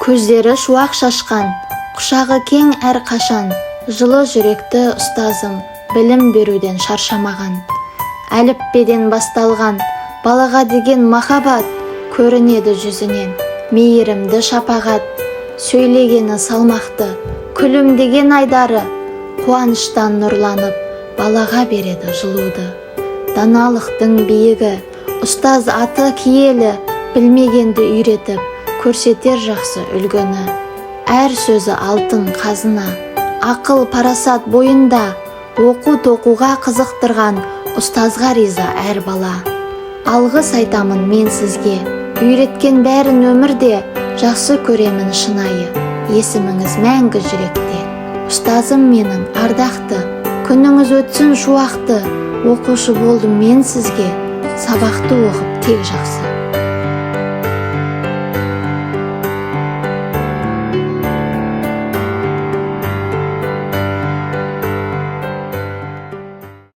Көздері шуақ шашқан, құшағы кең әрқашан, жылы жүректі ұстазым, білім беруден шаршамаған. Әліппеден басталған, балаға деген махаббат, көрінеді жүзінен, мейірімді шапағат. Сөйлегені салмақты, күлімдеген айдары, қуаныштан нұрланып, балаға береді жылуды. Даналықтың биігі, ұстаз аты киелі, білмегенді үйретіп, көрсетер жақсы үлгіні. Әр сөзі алтын қазына, ақыл парасат бойында, оқу-тоқуға қызықтырған ұстазға риза әр бала. Алғыс айтамын мен сізге, үйреткен бәрін өмірде, жақсы көремін шынайы, есіміңіз мәңгі жүректе. Ұстазым менің ардақты, күніңіз өтсін шуақты, оқушы болдым мен сізге, сабақты оқып тек жақсы.